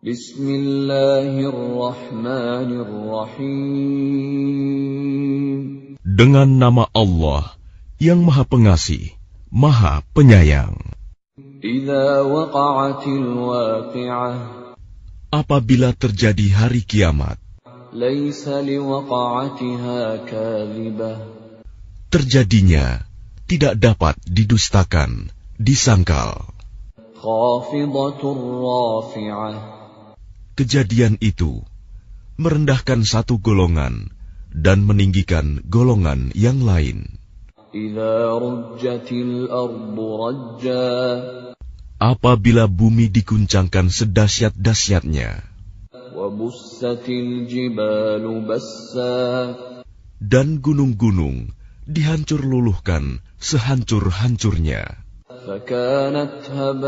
Bismillahirrahmanirrahim. Dengan nama Allah yang Maha Pengasih, Maha Penyayang. Idza waqa'atil waqi'ah. Apabila terjadi hari kiamat, Laisa liwaqa'atiha kadhibah. terjadinya tidak dapat didustakan, disangkal. Khafidatur rafi'ah. Kejadian itu merendahkan satu golongan dan meninggikan golongan yang lain. Idza rujjatil ardu rajja. Apabila bumi diguncangkan sedahsyat-dahsyatnya, Wa bussatil jibalu bassa. dan gunung-gunung dihancur luluhkan sehancur-hancurnya, Fakanat haba'an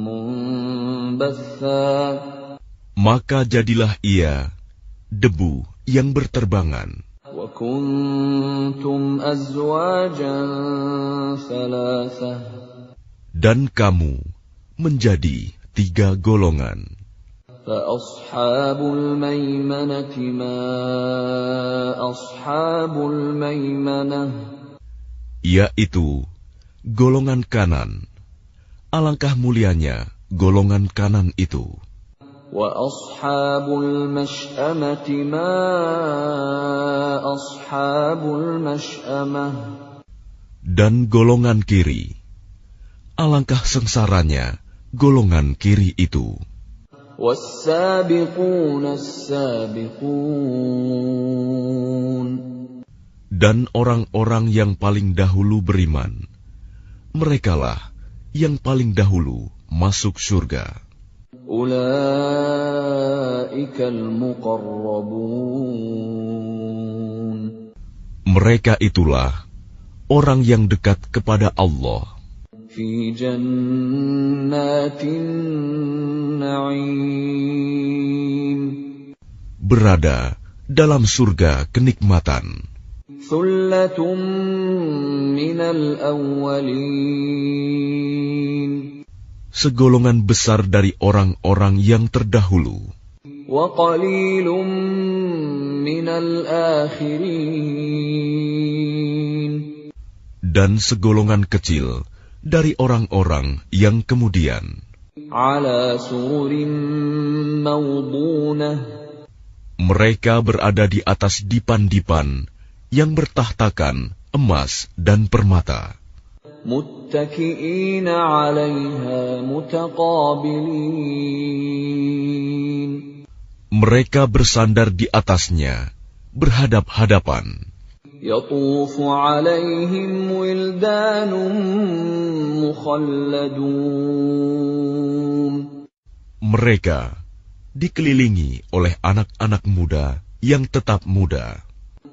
munbatha. maka jadilah ia debu yang berterbangan. Wa kuntum azwajan thalathah. Dan kamu menjadi 3 golongan. Fa ashabul maimanati ma ashabul maimanah. Yaitu golongan kanan. Alangkah mulianya golongan kanan itu. Wa ashabul mash'amati ma ashabul mash'amah. Dan golongan kiri. Alangkah sengsaranya golongan kiri itu. Was-sabiquna as-sabiqun. Dan orang-orang yang paling dahulu beriman, merekalah yang paling dahulu masuk surga. Ulaikal muqarrabun. Mereka itulah orang yang dekat kepada Allah Fi jannatin na'im. berada dalam surga kenikmatan. Thullatun minal awwalin. Segolongan besar dari orang-orang yang terdahulu, Wa qalilun minal akhirin. dan segolongan kecil dari orang-orang yang kemudian. Ala sururin mawdunah. Mereka berada di atas dipan-dipan yang bertahtakan emas dan permata. Muttaki'ina 'alaiha mutaqabilin. Mereka bersandar di atasnya, berhadap-hadapan. Yatufu 'alaihim wildanun mukhalladun. Mereka dikelilingi oleh anak-anak muda yang tetap muda,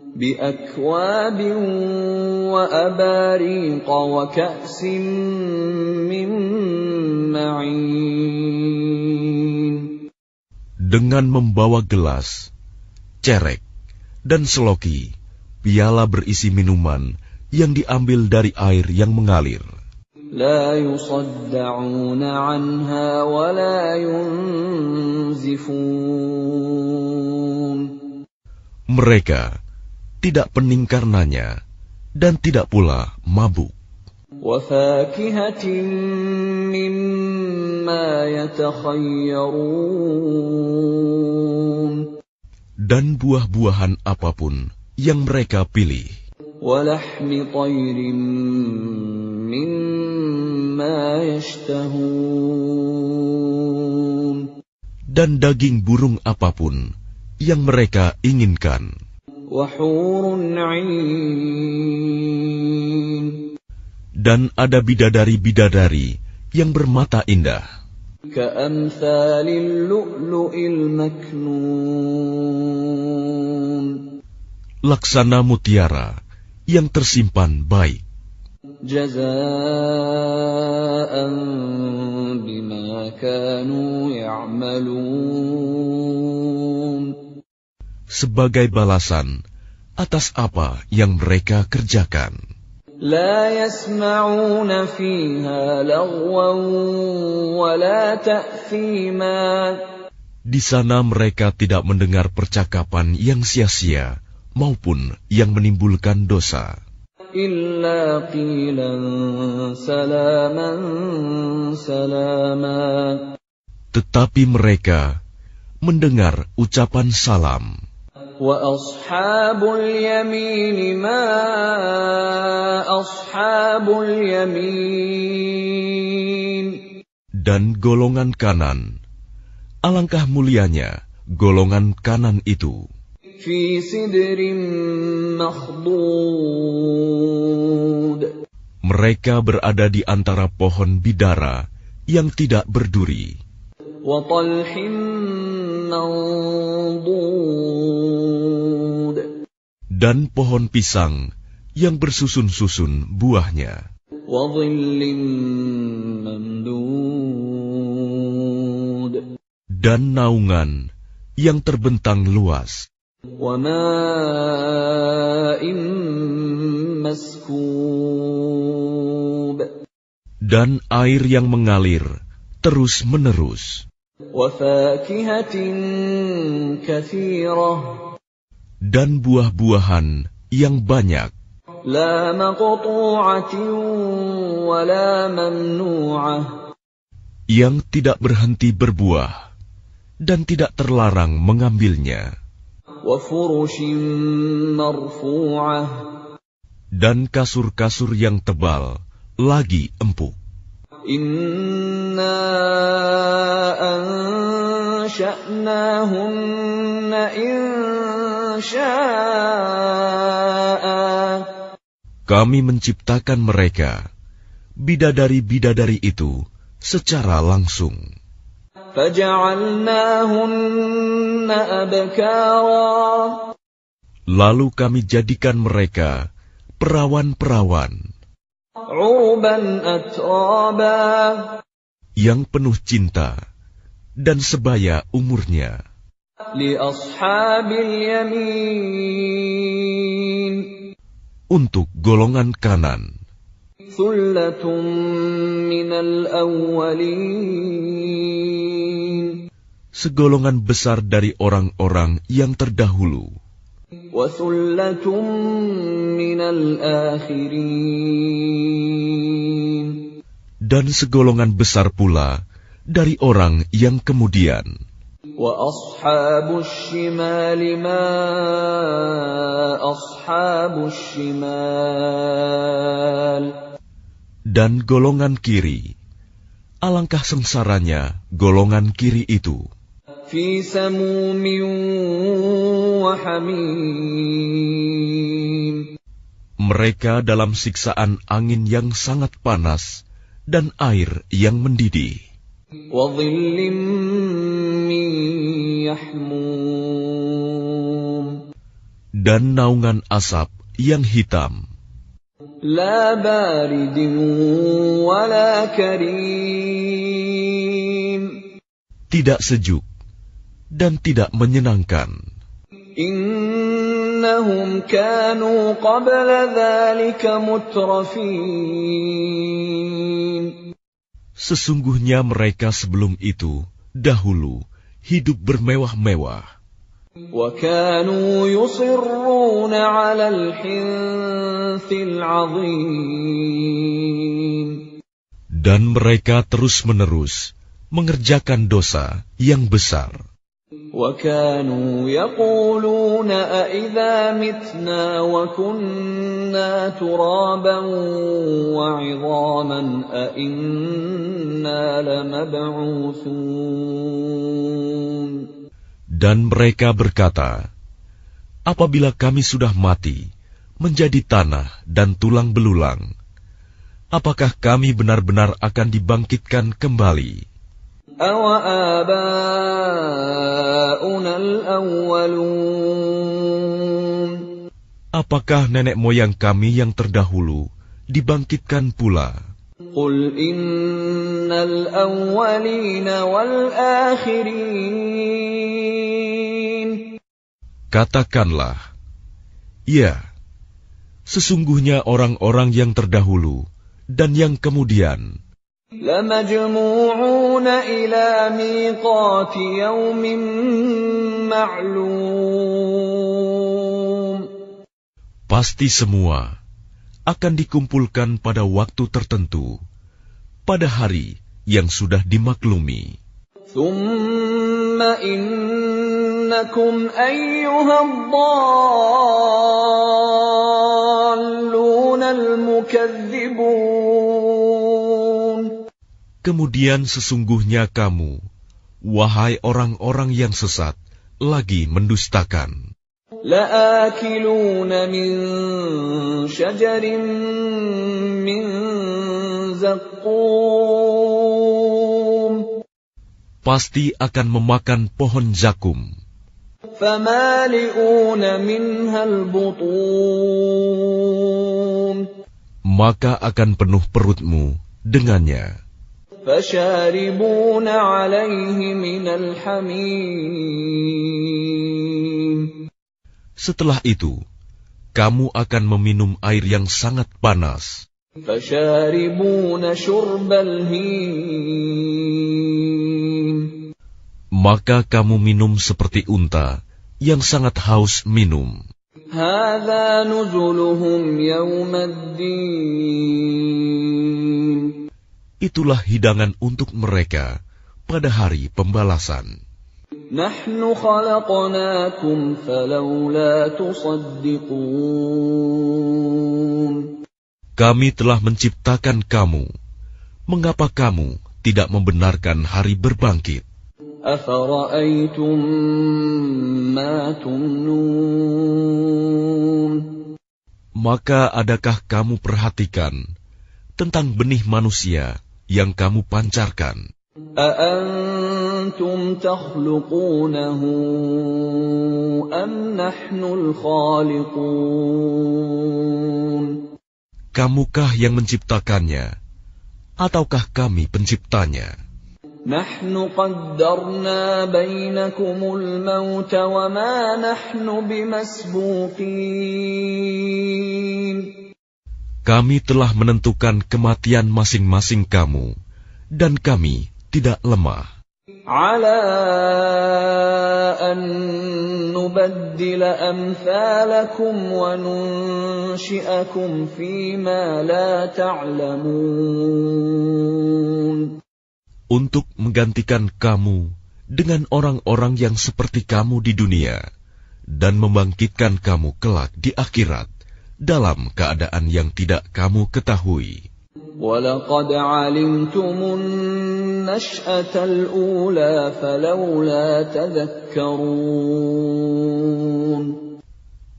Bi'akwabin wa abariqa wa ka'sin min ma'in. dengan membawa gelas, cerek, dan seloki, piala berisi minuman yang diambil dari air yang mengalir. La yusadda'una 'anha wa la yunzifun. Mereka tidak pening karenanya dan tidak pula mabuk. Wa fakihatin mimma yatakhayyarun. Dan buah-buahan apapun yang mereka pilih. Wa lahmi tayrin mimma yashtahun. Dan daging burung apapun yang mereka inginkan. Wa hurun 'ain. Dan ada bidadari-bidadari yang bermata indah, Ka'amthalil lu'lu'il maknun. laksana mutiara yang tersimpan baik. Jazaa'an bima kanu ya'malun. Sebagai balasan atas apa yang mereka kerjakan. La yasma'una fiha lagwan wa ولا تأثيما. Di sana mereka tidak mendengar percakapan yang sia-sia maupun yang menimbulkan dosa. إلا قيلا سلاما سلاما. Tetapi mereka mendengar ucapan salam. وأصحاب اليمين ما أصحاب اليمين. Dan golongan kanan, alangkah mulianya golongan kanan itu. في سدر مخضود. Mereka berada di antara pohon bidara yang tidak berduri. وطلح منضود. Dan pohon pisang yang bersusun-susun buahnya. وظل ممدود. Dan naungan yang terbentang luas. وماء مسكوب. Dan air yang mengalir terus-menerus. وفاكهة كثيرة. Dan buah-buahan yang banyak. لا مقطوعة ولا ممنوعة. Yang tidak berhenti berbuah dan tidak terlarang mengambilnya. وفرش مرفوعة. Dan kasur-kasur yang tebal lagi empuk. إنا أنشأناهن إنشاء. Kami menciptakan mereka, bidadari-bidadari itu, secara langsung. فجعلناهن أبكارا. Lalu kami jadikan mereka perawan-perawan عربا أترابا. yang penuh cinta dan sebaya umurnya. لأصحاب اليمين. Untuk golongan kanan, ثلة من الأولين. segolongan besar dari orang-orang yang terdahulu. وثلة من الآخرين. Dan segolongan besar pula dari orang yang kemudian. وأصحاب الشمال ما أصحاب الشمال. Dan golongan kiri, alangkah sengsaranya golongan kiri itu. في سموم وحميم. Mereka dalam siksaan angin yang sangat panas dan air yang mendidih. وظل من يحموم. Dan naungan asap yang hitam. لا بارد ولا كريم. Tidak sejuk dan tidak menyenangkan. إنهم كانوا قبل ذلك مترفين. Sesungguhnya mereka sebelum itu, dahulu, hidup bermewah-mewah. وكانوا يصرون على الحنث العظيم. Dan mereka terus-menerus mengerjakan dosa yang besar. وكانوا يقولون أإذا متنا وكنا ترابا وعظاما أإنا لمبعوثون. Dan mereka berkata, apabila kami sudah mati, menjadi tanah dan tulang belulang, apakah kami benar-benar akan dibangkitkan kembali? أَوَآبَاؤُنَا الْأَوَّلُونَ. Apakah nenek moyang kami yang terdahulu dibangkitkan pula? قُلْ إِنَّ الْأَوَّلِينَ وَالْآخِرِينَ. Katakanlah, ya, sesungguhnya orang-orang yang terdahulu dan yang kemudian, لَمَجْمُوعُونَ إِلَى مِيقَاتِ يَوْمٍ مَّعْلُومٍ. Pasti semua akan dikumpulkan pada waktu tertentu, pada hari yang sudah dimaklumi. ثُمَّ إِنَّكُمْ أَيُّهَا الضَّالُّونَ الْمُكَذِّبُونَ. Kemudian sesungguhnya kamu, wahai orang-orang yang sesat, lagi mendustakan. لَآكِلُونَ مِنْ شَجَرٍ مِّنْ زَقُّومٍ. Pasti akan memakan pohon zakum. فَمَالِئُونَ مِنْهَا الْبُطُونَ. Maka akan penuh perutmu dengannya. فَشَارِبُونَ عَلَيْهِ مِنَ الْحَمِيمِ. Setelah itu, kamu akan meminum air yang sangat panas. فَشَارِبُونَ شُرْبَ الْهِيمِ. Maka kamu minum seperti unta yang sangat haus minum. هَذَا نُزُلُهُمْ يَوْمَ الدِّينِ. Itulah hidangan untuk mereka pada hari pembalasan. نَحْنُ خَلَقْنَاكُمْ فَلَوْلَا تُصَدِّقُونَ. Kami telah menciptakan kamu. Mengapa kamu tidak membenarkan hari berbangkit? أَفَرَأَيْتُمْ مَا تُمْنُونَ. Maka adakah kamu perhatikan tentang benih manusia yang kamu pancarkan? أَأَنْتُمْ تَخْلُقُونَهُ أَمْ نَحْنُ الْخَالِقُونَ. Kamukah yang menciptakannya, ataukah kami penciptanya? نَحْنُ قَدَّرْنَا بَيْنَكُمُ الْمَوْتَ وَمَا نَحْنُ بِمَسْبُوقِينَ. Kami telah menentukan kematian masing-masing kamu, dan kami tidak lemah. عَلَىٰ أَن نُّبَدِّلَ أَمْثَالَكُمْ وَنُنشِئَكُمْ فِيمَا لَا تَعْلَمُونَ. Untuk menggantikan kamu dengan orang-orang yang seperti kamu di dunia, dan membangkitkan kamu kelak di akhirat dalam keadaan yang tidak kamu ketahui. وَلَقَدْ عَلِمْتُمُ النَّشْأَةَ الْأُولَى فَلَوْلَا تَذَكَّرُونَ.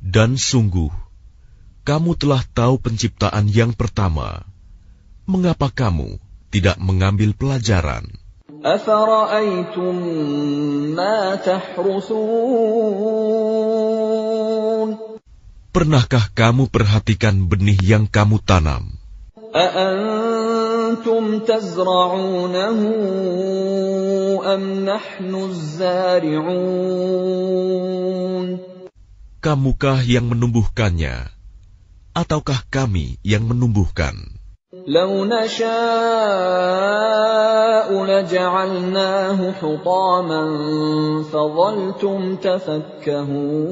Dan sungguh, kamu telah tahu penciptaan yang pertama. Mengapa kamu tidak mengambil pelajaran? أَفَرَأَيْتُمْ مَا تَحْرُثُونَ. Pernahkah kamu perhatikan benih yang kamu tanam? أَأَنْتُمْ تَزْرَعُونَهُ أَمْ نَحْنُ الزَّارِعُونَ. Kamukah yang menumbuhkannya, ataukah kami yang menumbuhkan? لَوْ نَشَاءُ لَجَعَلْنَاهُ حُطَامًا فَظَلْتُمْ تَفَكَّهُونَ.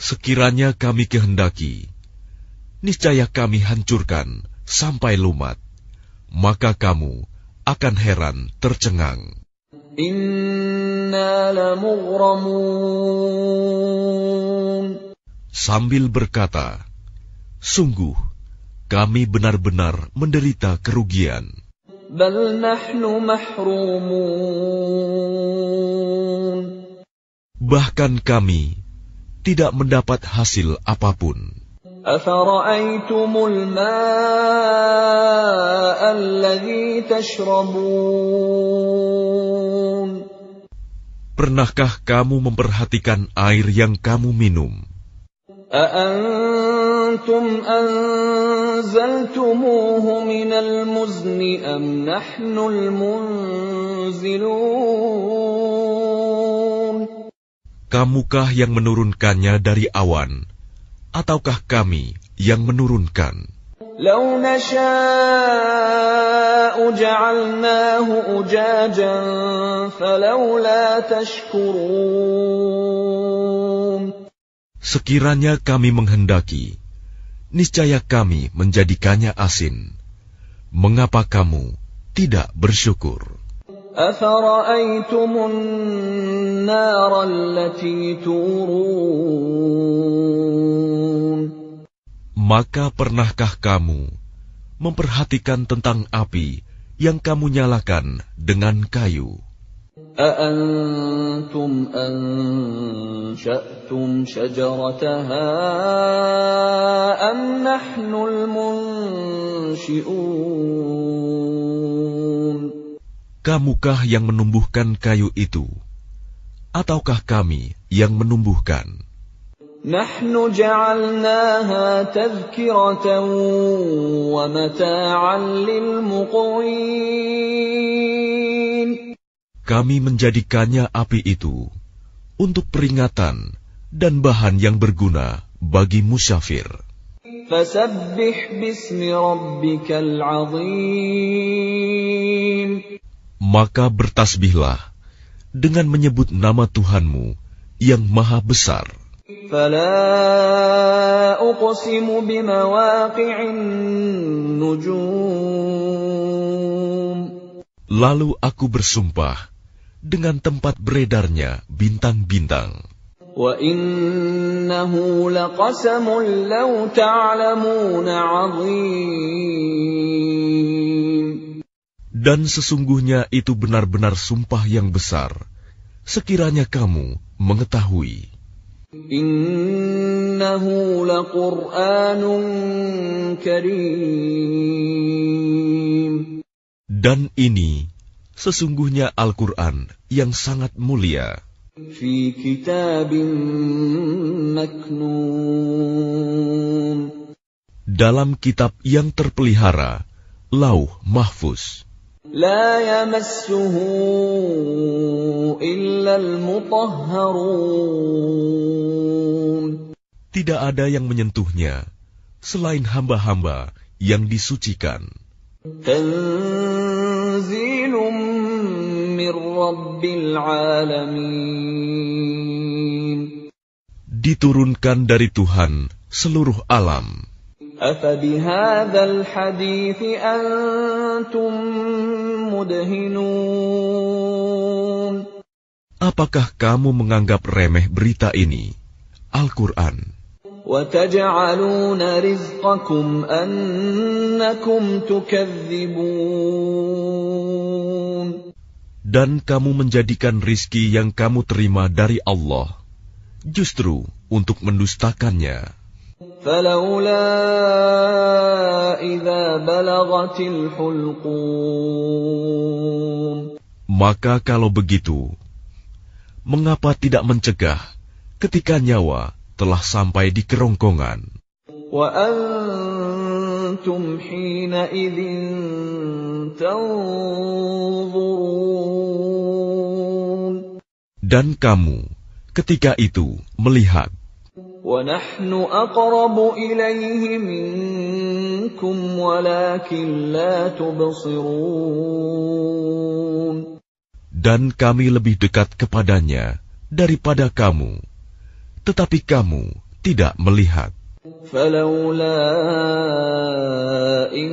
Sekiranya kami kehendaki, niscaya kami hancurkan sampai lumat, maka kamu akan heran tercengang. Inna lamughramun. Sambil berkata, sungguh kami benar-benar menderita kerugian. Bal nahnu mahrumun. Bahkan kami tidak mendapat hasil apapun. Afara'aytumul ma'a alladhi tashrabun. Pernahkah kamu memperhatikan air yang kamu minum? A'antum anzaltumuhu minal muzni am nahnul munzilun. Kamukah yang menurunkannya dari awan, ataukah kami yang menurunkan? لو نشاء جعلناه أجاجا فلولا تشكرون. Sekiranya kami menghendaki, niscaya kami menjadikannya asin. Mengapa kamu tidak bersyukur? أفرأيتم النار التي تورون. Maka pernahkah kamu memperhatikan tentang api yang kamu nyalakan dengan kayu? أأنتم أنشأتم شجرتها أم نحن المنشئون. Kamukah yang menumbuhkan kayu itu, ataukah kami yang menumbuhkan? نحن جعلناها تذكرة ومتاعا للمقوين. Kami menjadikannya api itu untuk peringatan dan bahan yang berguna bagi musyafir. فسبح باسم ربك العظيم. Maka bertasbihlah dengan menyebut nama Tuhanmu yang maha besar. فلا أقسم بمواقع النجوم. Lalu aku bersumpah dengan tempat beredarnya bintang-bintang. وإنه لقسم لو تعلمون عظيم. Dan sesungguhnya itu benar-benar sumpah yang besar, sekiranya kamu mengetahui. إنه لقرآن كريم. Dan ini sesungguhnya Al-Quran yang sangat mulia. في كتاب مكنون. Dalam kitab yang terpelihara, Lauh Mahfuz. لا يمسه إلا المطهرون. Tidak ada yang menyentuhnya selain hamba-hamba yang disucikan. تنزيل من رب العالمين. Diturunkan dari Tuhan seluruh alam. أفبهذا الحديث أنتم مدهنون. Apakah kamu menganggap remeh berita ini, Al-Quran? وتجعلون رزقكم أنكم تكذبون. Dan kamu menjadikan rizki yang kamu terima dari Allah, justru untuk mendustakannya. فلولا إذا بلغت الحلقوم. Maka kalau begitu, mengapa tidak mencegah ketika nyawa telah sampai di kerongkongan? وأنتم حينئذ تنظرون. Dan kamu ketika itu melihat. وَنَحْنُ أَقْرَبُ إِلَيْهِ مِنكُمْ وَلَكِنْ لَا تُبْصِرُونَ. Dan kami lebih dekat kepadanya daripada kamu, tetapi kamu tidak melihat. فَلَوْلَا إِن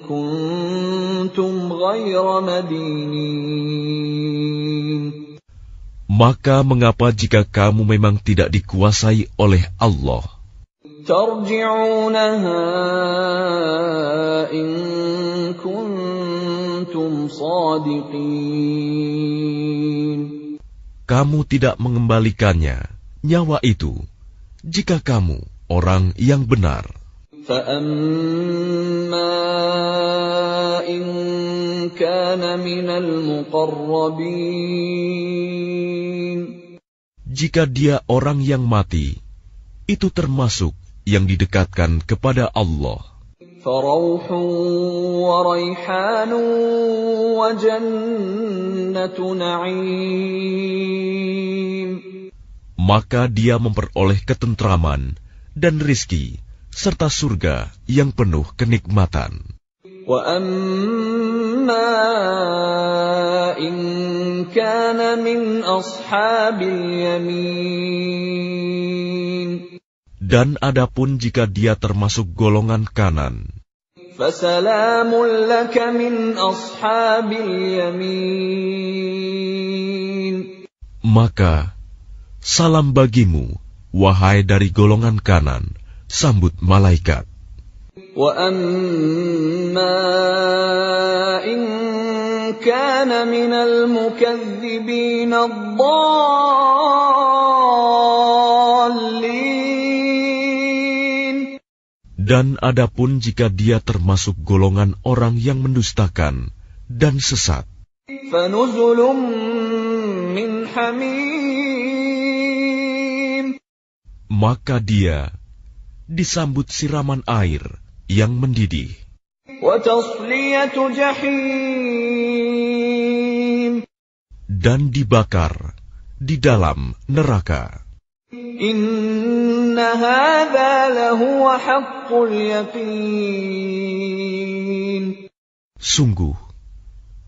كُنتُمْ غَيْرَ مَدِينِينَ. Maka mengapa jika kamu memang tidak dikuasai oleh Allah? تَرْجِعُونَهَا إِن كُنتُمْ صَادِقِينَ. Kamu tidak mengembalikannya, nyawa itu, jika kamu orang yang benar. فَأَمَّا إِن كَانَ مِنَ الْمُقَرَّبِينَ. Jika dia orang yang mati, itu termasuk yang didekatkan kepada Allah. فَرَوْحٌ وَرَيْحَانٌ وَجَنَّةُ نَعِيمٍ. Maka dia memperoleh ketentraman dan rizki, serta surga yang penuh kenikmatan. وَأَمَّا إِن كَانَ مِنْ أَصْحَابِ الْيَمِينِ. Dan adapun jika dia termasuk golongan kanan, فَسَلَامٌ لَكَ مِنْ أَصْحَابِ الْيَمِينِ. maka salam bagimu, wahai dari golongan kanan, sambut malaikat. وَأَمَّا إِن كَانَ مِنَ الْمُكَذِّبِينَ الضَّالِّينَ. Dan adapun jika dia termasuk golongan orang yang mendustakan dan sesat, فَنُزُلٌ مِّنْ حَمِيمٍ. maka dia disambut siraman air yang mendidih, وَتَصْلِيَةُ جَحِيمٍ. dan dibakar di dalam neraka. إِنَّ هَذَا لَهُوَ حَقُّ الْيَقِينِ. Sungguh,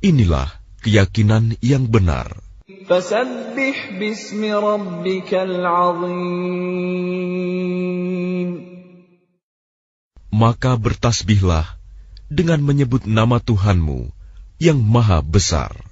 inilah keyakinan yang benar. فَسَبِّحْ بِاسْمِ رَبِّكَ الْعَظِيمِ. Maka bertasbihlah dengan menyebut nama Tuhanmu yang maha besar.